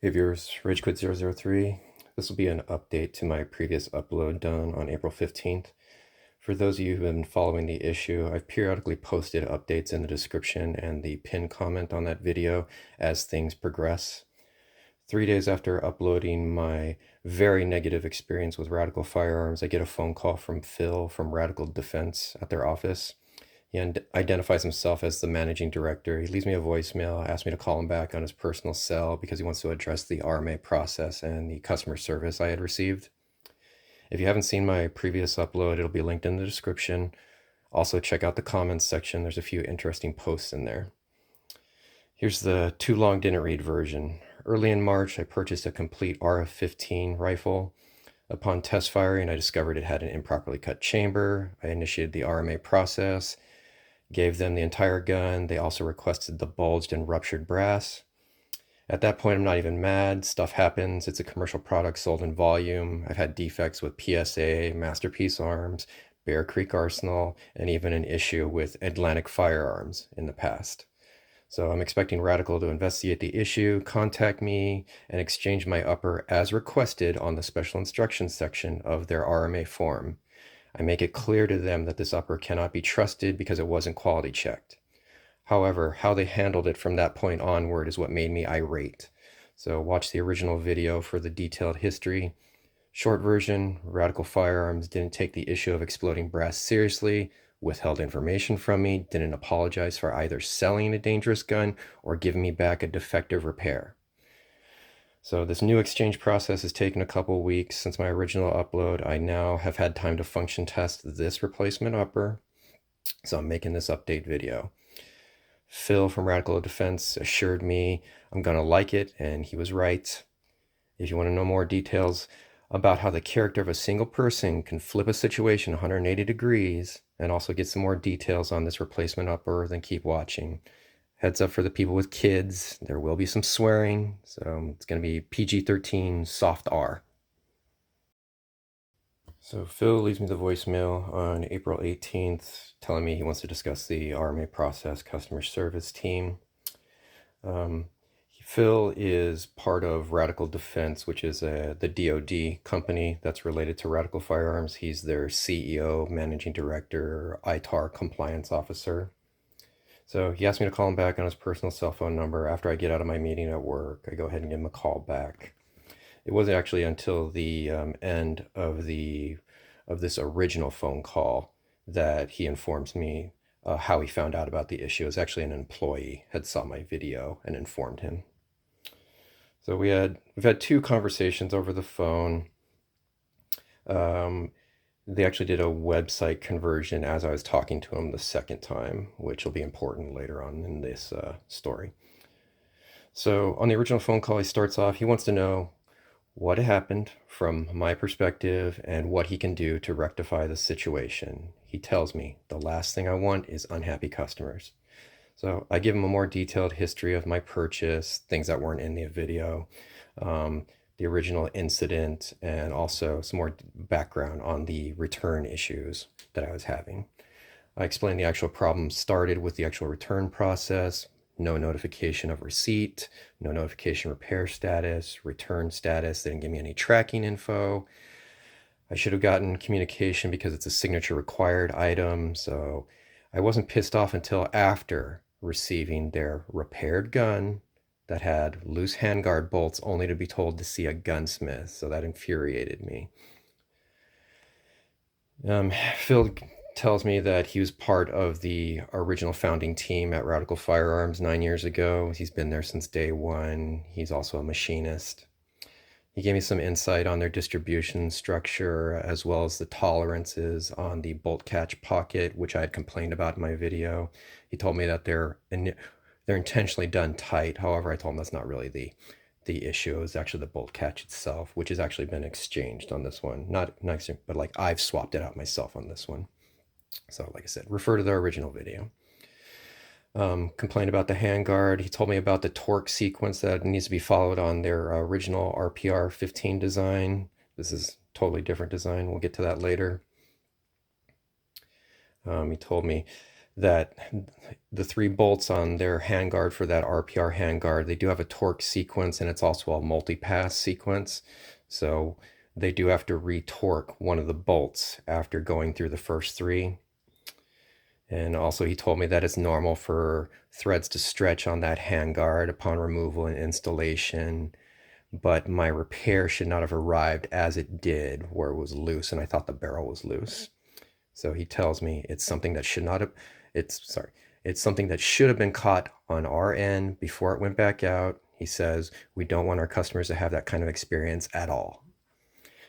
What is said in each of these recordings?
Hey viewers, RageQuit003. This will be an update to my previous upload done on April 15th. For those of you who have been following the issue, I've periodically posted updates in the description and the pinned comment on that video as things progress. 3 days after uploading my very negative experience with Radical Firearms, I get a phone call from Phil from Radical Defense at their office. He identifies himself as the managing director. He leaves me a voicemail, asks me to call him back on his personal cell because he wants to address the RMA process and the customer service I had received. If you haven't seen my previous upload, it'll be linked in the description. Also, check out the comments section. There's a few interesting posts in there. Here's the too long didn't read version. Early in March, I purchased a complete RF-15 rifle. Upon test firing, I discovered it had an improperly cut chamber. I initiated the RMA process, gave them the entire gun. They also requested the bulged and ruptured brass. At that point, I'm not even mad. Stuff happens. It's a commercial product sold in volume. I've had defects with PSA, Masterpiece Arms, Bear Creek Arsenal, and even an issue with Atlantic Firearms in the past. So I'm expecting Radical to investigate the issue, contact me, and exchange my upper as requested on the special instructions section of their RMA form. I make it clear to them that this upper cannot be trusted because it wasn't quality checked. However, how they handled it from that point onward is what made me irate. So watch the original video for the detailed history. Short version, Radical Firearms didn't take the issue of exploding brass seriously, withheld information from me, didn't apologize for either selling a dangerous gun or giving me back a defective repair. So this new exchange process has taken a couple weeks since my original upload. I now have had time to function test this replacement upper, so I'm making this update video. Phil from Radical Defense assured me I'm gonna like it, and he was right. If you want to know more details about how the character of a single person can flip a situation 180 degrees, and also get some more details on this replacement upper, then keep watching. Heads up for the people with kids, there will be some swearing, so it's going to be PG-13 soft R. So Phil leaves me the voicemail on April 18th telling me he wants to discuss the RMA process customer service team. Phil is part of Radical Defense, which is the DoD company that's related to Radical Firearms. He's their CEO, managing director, ITAR compliance officer. So he asked me to call him back on his personal cell phone number. After I get out of my meeting at work, I go ahead and give him a call back. It wasn't actually until the end of this original phone call that he informs me how he found out about the issue. It was actually an employee had saw my video and informed him. So we've had two conversations over the phone. They actually did a website conversion as I was talking to him the second time, which will be important later on in this story. So on the original phone call, he starts off, he wants to know what happened from my perspective and what he can do to rectify the situation. He tells me the last thing I want is unhappy customers. So I give him a more detailed history of my purchase, things that weren't in the video, the original incident, and also some more background on the return issues that I was having. I explained the actual problem started with the actual return process, no notification of receipt, no notification repair status, return status. They didn't give me any tracking info. I should have gotten communication because it's a signature required item. So I wasn't pissed off until after receiving their repaired gun that had loose handguard bolts, only to be told to see a gunsmith. So that infuriated me. Phil tells me that he was part of the original founding team at Radical Firearms 9 years ago. He's been there since day one. He's also a machinist. He gave me some insight on their distribution structure, as well as the tolerances on the bolt catch pocket, which I had complained about in my video. He told me that they're intentionally done tight. However, I told him that's not really the issue. It was actually the bolt catch itself, which has actually been exchanged on this one. Not but like I've swapped it out myself on this one. So like I said, refer to the original video. Complained about the handguard. He told me about the torque sequence that needs to be followed on their original RPR 15 design. This is totally different design. We'll get to that later. He told me that the 3 bolts on their handguard for that RPR handguard, they do have a torque sequence, and it's also a multi-pass sequence. So they do have to re-torque one of the bolts after going through the first 3. And also he told me that it's normal for threads to stretch on that handguard upon removal and installation, but my repair should not have arrived as it did, where it was loose and I thought the barrel was loose. So he tells me it's something that should not have, it's something that should have been caught on our end before it went back out. He says we don't want our customers to have that kind of experience at all.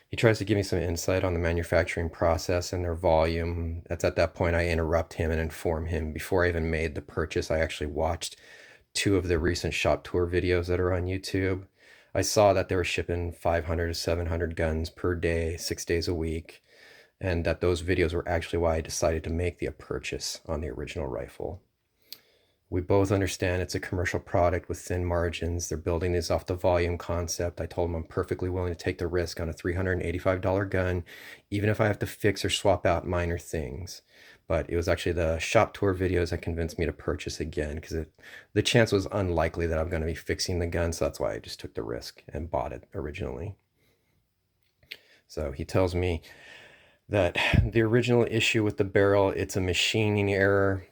He tries to give me some insight on the manufacturing process and their volume. That's at that point I interrupt him and inform him. Before I even made the purchase, I actually watched 2 of the recent shop tour videos that are on YouTube. I saw that they were shipping 500 to 700 guns per day, 6 days a week, and that those videos were actually why I decided to make the purchase on the original rifle. We both understand it's a commercial product with thin margins. They're building this off the volume concept. I told them I'm perfectly willing to take the risk on a $385 gun, even if I have to fix or swap out minor things. But it was actually the shop tour videos that convinced me to purchase again, because the chance was unlikely that I'm going to be fixing the gun, so that's why I just took the risk and bought it originally. So he tells me that the original issue with the barrel, it's a machining error.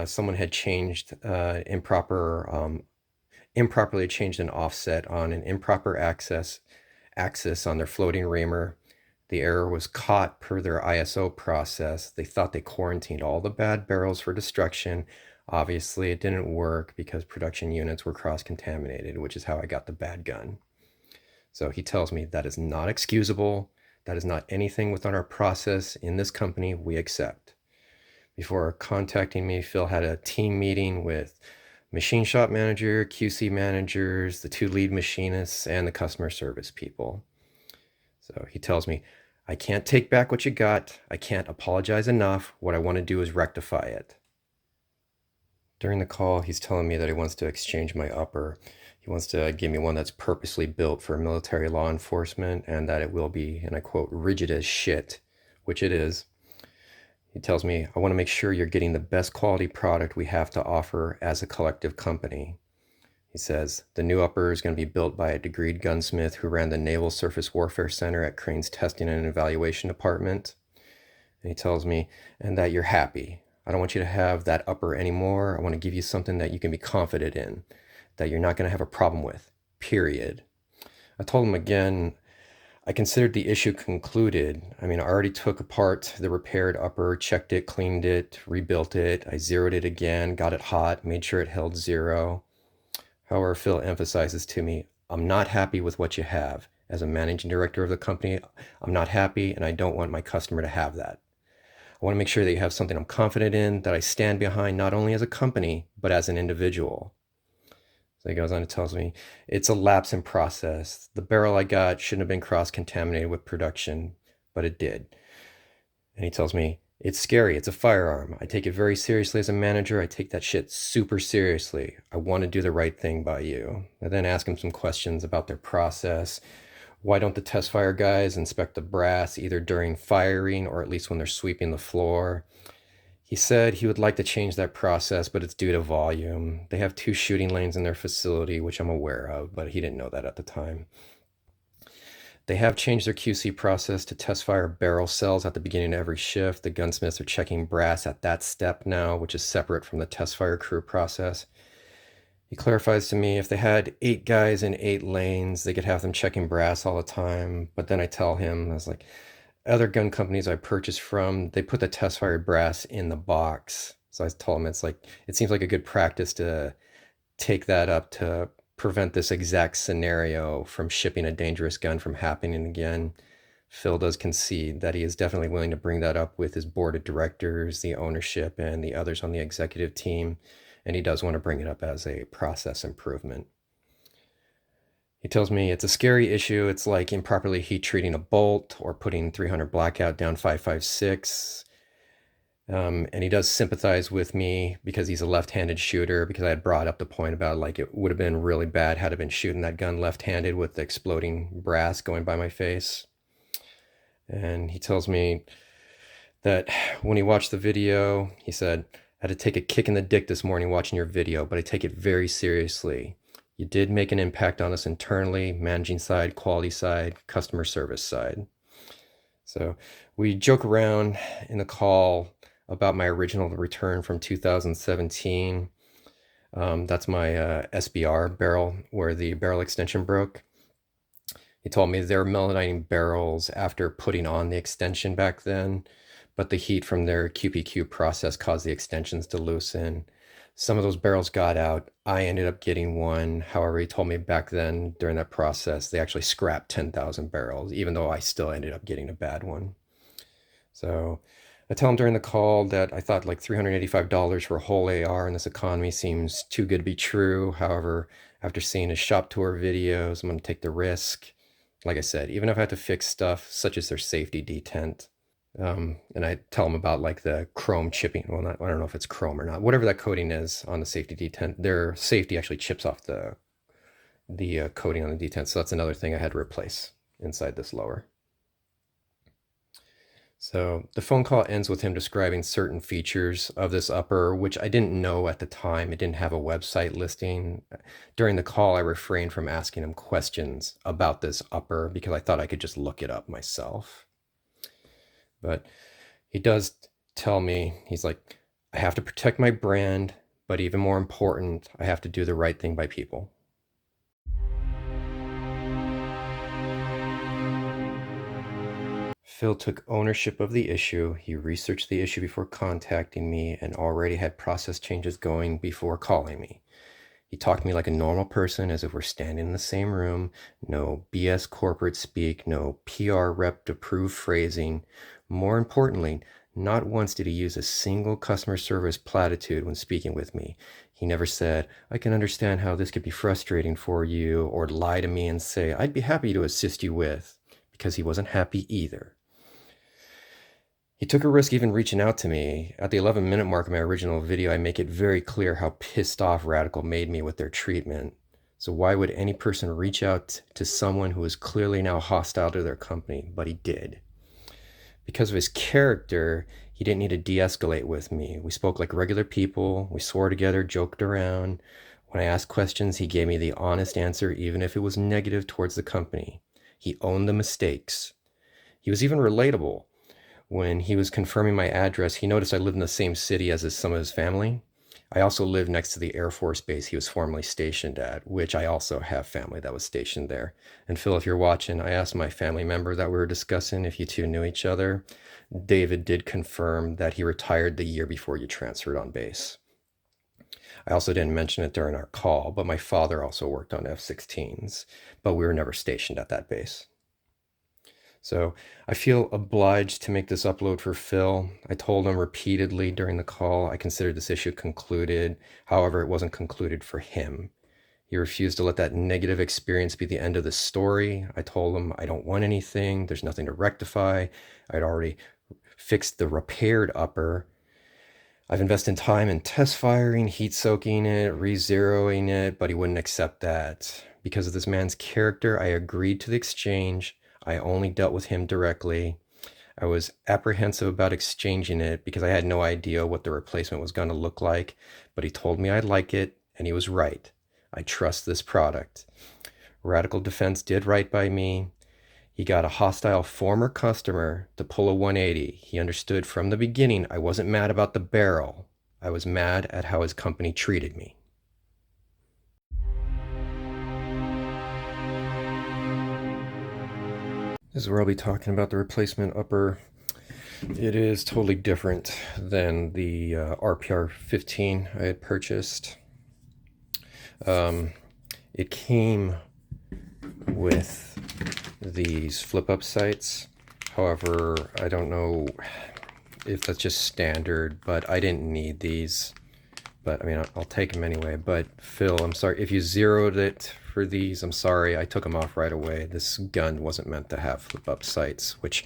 Someone had changed improperly changed an offset on an improper axis on their floating reamer. The error was caught per their ISO process. They thought they quarantined all the bad barrels for destruction. Obviously, it didn't work because production units were cross-contaminated, which is how I got the bad gun. So he tells me that is not excusable. That is not anything within our process in this company we accept. Before contacting me, Phil had a team meeting with machine shop manager, QC managers, the 2 lead machinists, and the customer service people. So he tells me, I can't take back what you got. I can't apologize enough. What I want to do is rectify it. During the call, he's telling me that he wants to exchange my upper. He wants to give me one that's purposely built for military law enforcement, and that it will be, and I quote, rigid as shit, which it is. He tells me, I want to make sure you're getting the best quality product we have to offer as a collective company. He says, the new upper is going to be built by a degreed gunsmith who ran the Naval Surface Warfare Center at Crane's Testing and Evaluation Department. And he tells me, and that you're happy. I don't want you to have that upper anymore. I want to give you something that you can be confident in, that you're not going to have a problem with, period. I told him again, I considered the issue concluded. I mean, I already took apart the repaired upper, checked it, cleaned it, rebuilt it. I zeroed it again, got it hot, made sure it held 0. However, Phil emphasizes to me, I'm not happy with what you have. As a managing director of the company, I'm not happy, and I don't want my customer to have that. I want to make sure that you have something I'm confident in, that I stand behind not only as a company, but as an individual. So he goes on and tells me, it's a lapse in process. The barrel I got shouldn't have been cross-contaminated with production, but it did. And he tells me, it's scary. It's a firearm. I take it very seriously as a manager. I take that shit super seriously. I want to do the right thing by you. I then ask him some questions about their process. Why don't the test fire guys inspect the brass either during firing or at least when they're sweeping the floor? He said he would like to change that process, but it's due to volume. They have 2 shooting lanes in their facility, which I'm aware of, but he didn't know that at the time. They have changed their QC process to test fire barrel cells at the beginning of every shift. The gunsmiths are checking brass at that step now, which is separate from the test fire crew process. He clarifies to me if they had 8 guys in 8 lanes, they could have them checking brass all the time. But then I tell him, I was like, other gun companies I purchased from, they put the test fired brass in the box. So I told him it seems like a good practice to take that up to prevent this exact scenario from shipping a dangerous gun from happening again. Phil does concede that he is definitely willing to bring that up with his board of directors, the ownership, and the others on the executive team. And he does want to bring it up as a process improvement. He tells me it's a scary issue. It's like improperly heat treating a bolt or putting 300 blackout down 5.56. And he does sympathize with me because he's a left-handed shooter, because I had brought up the point about like it would have been really bad had I been shooting that gun left-handed with the exploding brass going by my face. And he tells me that when he watched the video, he said, had to take a kick in the dick this morning watching your video, but I take it very seriously. You did make an impact on us internally, managing side, quality side, customer service side. So we joke around in the call about my original return from 2017. That's my SBR barrel where the barrel extension broke. He told me they were melaniting barrels after putting on the extension back then, but the heat from their QPQ process caused the extensions to loosen. Some of those barrels got out. I ended up getting one. However, he told me back then during that process, they actually scrapped 10,000 barrels, even though I still ended up getting a bad one. So I tell him during the call that I thought like $385 for a whole AR in this economy seems too good to be true. However, after seeing his shop tour videos, I'm going to take the risk. Like I said, even if I have to fix stuff such as their safety detent, and I tell them about like the chrome chipping. Well, I don't know if it's chrome or not. Whatever that coating is on the safety detent, their safety actually chips off the coating on the detent. So that's another thing I had to replace inside this lower. So the phone call ends with him describing certain features of this upper, which I didn't know at the time. It didn't have a website listing. During the call, I refrained from asking him questions about this upper because I thought I could just look it up myself. But he does tell me, he's like, I have to protect my brand, but even more important, I have to do the right thing by people. Phil took ownership of the issue. He researched the issue before contacting me and already had process changes going before calling me. He talked to me like a normal person, as if we're standing in the same room. No BS corporate speak, no PR rep approved phrasing. More importantly, not once did he use a single customer service platitude when speaking with me. He never said, I can understand how this could be frustrating for you, or lie to me and say, I'd be happy to assist you with, because he wasn't happy either. He took a risk even reaching out to me. At the 11-minute mark of my original video, I make it very clear how pissed off Radical made me with their treatment. So why would any person reach out to someone who is clearly now hostile to their company? But he did. Because of his character, he didn't need to de-escalate with me. We spoke like regular people. We swore together, joked around. When I asked questions, he gave me the honest answer, even if it was negative towards the company. He owned the mistakes. He was even relatable. When he was confirming my address, he noticed I lived in the same city as some of his family. I also lived next to the Air Force base he was formerly stationed at, which I also have family that was stationed there. And Phil, if you're watching, I asked my family member that we were discussing if you two knew each other. David did confirm that he retired the year before you transferred on base. I also didn't mention it during our call, but my father also worked on F-16s, but we were never stationed at that base. So I feel obliged to make this upload for Phil. I told him repeatedly during the call I considered this issue concluded. However, it wasn't concluded for him. He refused to let that negative experience be the end of the story. I told him I don't want anything. There's nothing to rectify. I'd already fixed the repaired upper. I've invested time in test firing, heat soaking it, re-zeroing it, but he wouldn't accept that. Because of this man's character, I agreed to the exchange. I only dealt with him directly. I was apprehensive about exchanging it because I had no idea what the replacement was going to look like, but he told me I'd like it, and he was right. I trust this product. Radical Defense did right by me. He got a hostile former customer to pull a 180. He understood from the beginning I wasn't mad about the barrel. I was mad at how his company treated me. This is where I'll be talking about the replacement upper. It is totally different than the RPR 15 I had purchased. It came with these flip-up sights. However, I don't know if that's just standard, but I didn't need these. But I mean, I'll take them anyway. But Phil, I'm sorry. If you zeroed it for these, I'm sorry. I took them off right away. This gun wasn't meant to have flip-up sights, which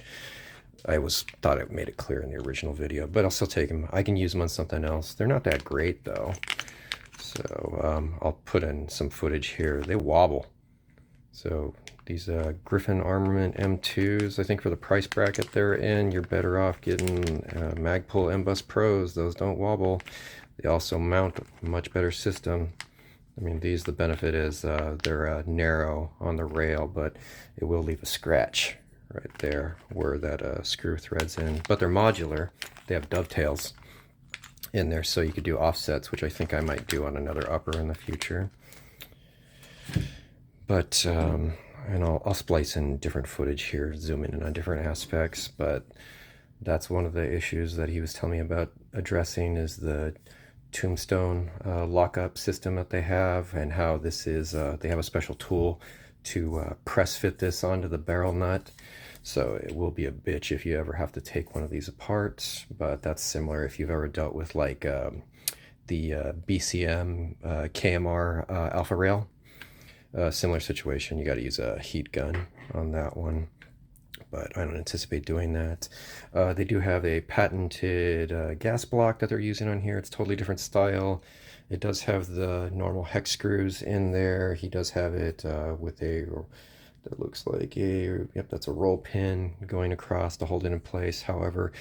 I thought I made it clear in the original video. But I'll still take them. I can use them on something else. They're not that great, though. So I'll put in some footage here. They wobble. So These Griffin Armament M2s, I think for the price bracket they're in, you're better off getting Magpul M-Bus Pros. Those don't wobble. They also mount a much better system. I mean, the benefit is they're narrow on the rail, but it will leave a scratch right there where that screw threads in. But they're modular. They have dovetails in there, so you could do offsets, which I think I might do on another upper in the future. But and I'll splice in different footage here, zoom in on different aspects, but that's one of the issues that he was telling me about addressing is the tombstone lockup system that they have, and how this is, they have a special tool to press fit this onto the barrel nut. So it will be a bitch if you ever have to take one of these apart, but that's similar if you've ever dealt with like the BCM KMR Alpha Rail. Similar situation, you got to use a heat gun on that one, but I don't anticipate doing that. They do have a patented gas block that they're using on here. It's totally different style. It does have the normal hex screws in there. He does have it with a, that looks like a, yep, that's a roll pin going across to hold it in place. However,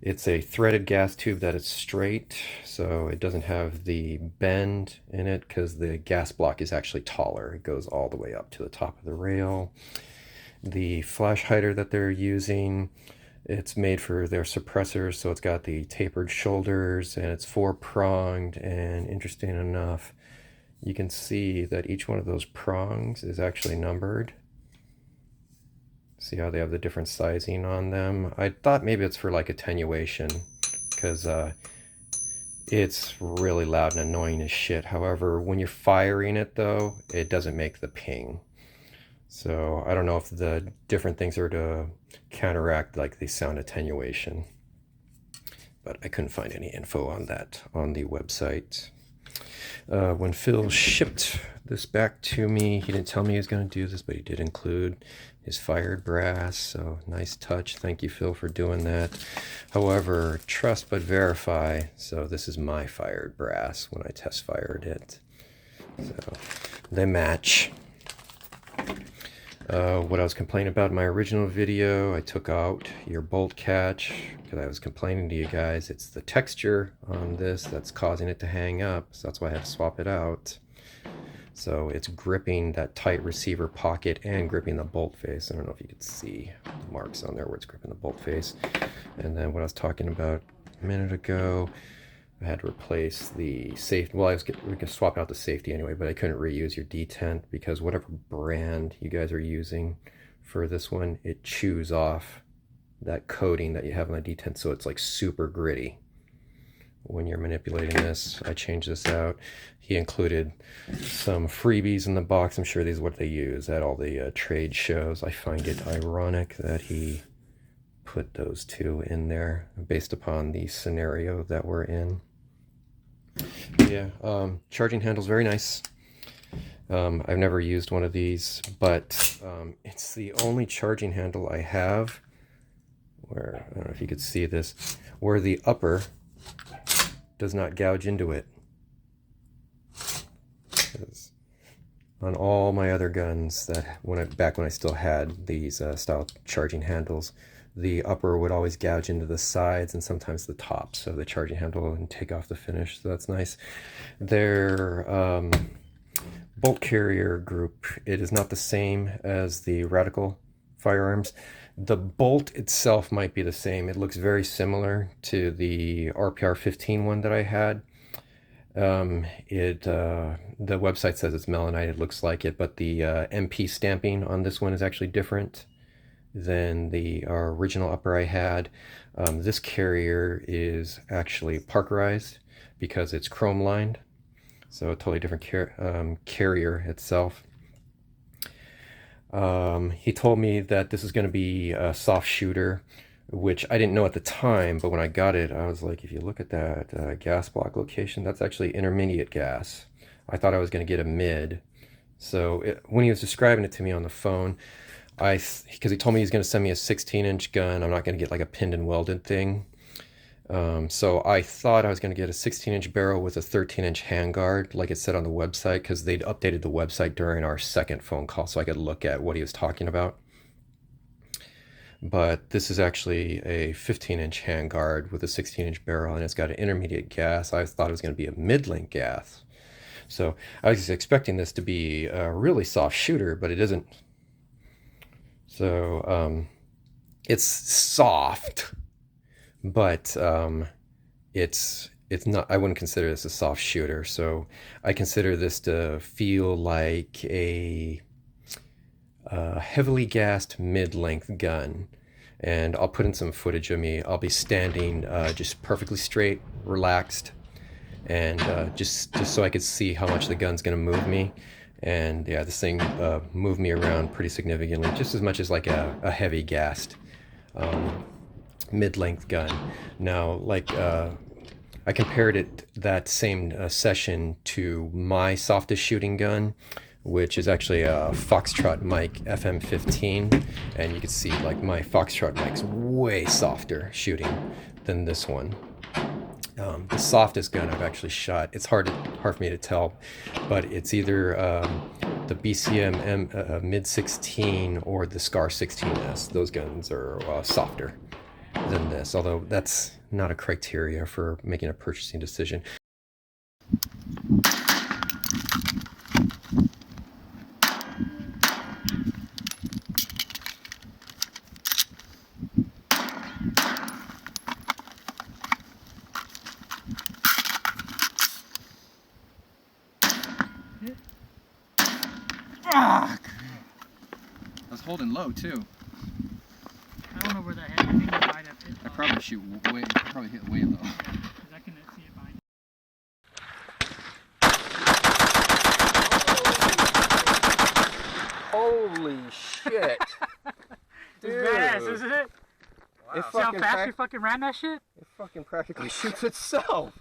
it's a threaded gas tube that is straight, so it doesn't have the bend in it because the gas block is actually taller. It goes all the way up to the top of the rail. The flash hider that they're using, it's made for their suppressors, so it's got the tapered shoulders and it's 4-pronged, and interesting enough, you can see that each one of those prongs is actually numbered. See how they have the different sizing on them? I thought maybe it's for like attenuation, because it's really loud and annoying as shit. However, when you're firing it though, it doesn't make the ping. So I don't know if the different things are to counteract like the sound attenuation, but I couldn't find any info on that on the website. When Phil shipped this back to me, he didn't tell me he was going to do this, but he did include his fired brass, so nice touch. Thank you, Phil, for doing that. However, trust but verify, so this is my fired brass when I test fired it. So they match. What I was complaining about in my original video, I took out your bolt catch because I was complaining to you guys. It's the texture on this that's causing it to hang up, so that's why I had to swap it out. So it's gripping that tight receiver pocket and gripping the bolt face. I don't know if you could see the marks on there where it's gripping the bolt face. And then what I was talking about a minute ago, I had to replace the safety. Well, we can swap out the safety anyway, but I couldn't reuse your detent because whatever brand you guys are using for this one, it chews off that coating that you have on the detent, so it's like super gritty when you're manipulating this. I changed this out. He included some freebies in the box. I'm sure these are what they use at all the trade shows. I find it ironic that he put those two in there based upon the scenario that we're in. Yeah, charging handle's very nice. I've never used one of these, but it's the only charging handle I have where, I don't know if you could see this, where the upper does not gouge into it. On all my other guns that back when I still had these style charging handles, the upper would always gouge into the sides and sometimes the top, so the charging handle wouldn't take off the finish, so that's nice. Their bolt carrier group, it is not the same as the Radical Firearms. The bolt itself might be the same. It looks very similar to the RPR 15 one that I had. The website says it's melanite, it looks like it, but the MP stamping on this one is actually different than the original upper I had. This carrier is actually Parkerized because it's chrome lined, so a totally different carrier itself. He told me that this is going to be a soft shooter, which I didn't know at the time, but when I got it, I was like, if you look at that gas block location, that's actually intermediate gas. I thought I was going to get a mid. So when he was describing it to me on the phone, because he told me he's going to send me a 16-inch gun, I'm not going to get like a pinned and welded thing. So I thought I was going to get a 16-inch barrel with a 13-inch handguard, like it said on the website, because they'd updated the website during our second phone call, so I could look at what he was talking about. But this is actually a 15-inch handguard with a 16-inch barrel, and it's got an intermediate gas. I thought it was going to be a mid-length gas. So I was expecting this to be a really soft shooter, but it isn't. So it's soft, but it's not. I wouldn't consider this a soft shooter. So I consider this to feel like a heavily gassed mid-length gun. And I'll put in some footage of me. I'll be standing just perfectly straight, relaxed, and just so I could see how much the gun's gonna move me. And yeah, this thing moved me around pretty significantly, just as much as like a heavy gassed mid-length gun. Now, like I compared it that same session to my softest shooting gun, which is actually a Foxtrot mic FM15, and you can see like my Foxtrot mic's way softer shooting than this one. The softest gun I've actually shot, it's hard for me to tell, but it's either the BCM Mid 16 or the Scar 16S. Those guns are softer than this, although that's not a criteria for making a purchasing decision. I was holding low too. I don't know where that hit. I think it might have hit. I probably hit way low. Because I can see it behind you. Holy shit! Dude. It's badass, isn't it? Wow. See how fast you fucking ran that shit? It fucking practically shoots itself.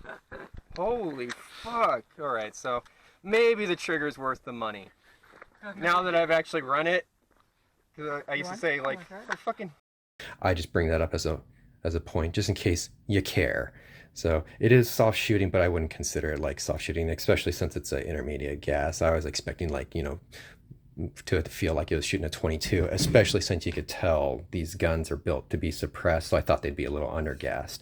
Holy fuck. Alright, so maybe the trigger's worth the money. Okay. Now that I've actually run it, because I used to say like, fucking... I just bring that up as a point, just in case you care. So it is soft shooting, but I wouldn't consider it like soft shooting, especially since it's an intermediate gas. I was expecting like, you know, to feel like it was shooting a 22, especially since you could tell these guns are built to be suppressed, so I thought they'd be a little undergassed.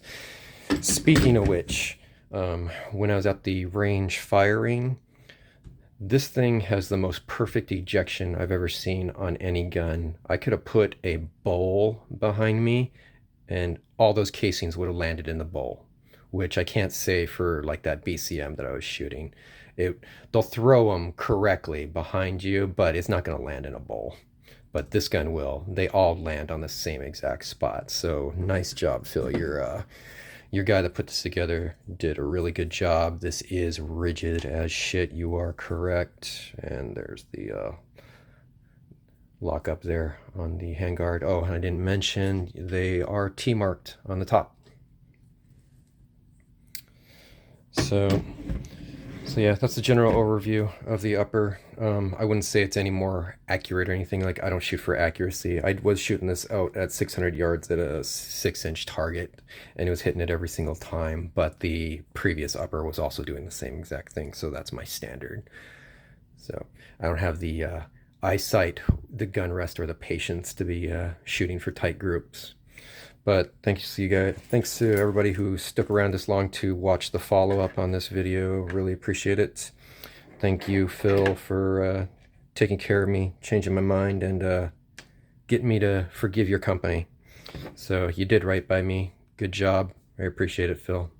Speaking of which, when I was at the range firing, this thing has the most perfect ejection I've ever seen on any gun. I could have put a bowl behind me and all those casings would have landed in the bowl, which I can't say for like that BCM that I was shooting. They'll throw them correctly behind you, but it's not going to land in a bowl. But this gun will. They all land on the same exact spot. So nice job, Phil. Your guy that put this together did a really good job. This is rigid as shit. You are correct. And there's the lock up there on the handguard. Oh, and I didn't mention they are T-marked on the top. So yeah, that's the general overview of the upper. I wouldn't say it's any more accurate or anything. Like, I don't shoot for accuracy. I was shooting this out at 600 yards at a 6-inch target, and it was hitting it every single time. But the previous upper was also doing the same exact thing, so that's my standard. So I don't have the eyesight, the gun rest, or the patience to be shooting for tight groups. But thanks to you guys. Thanks to everybody who stuck around this long to watch the follow-up on this video. Really appreciate it. Thank you, Phil, for taking care of me, changing my mind, and getting me to forgive your company. So you did right by me. Good job. I appreciate it, Phil.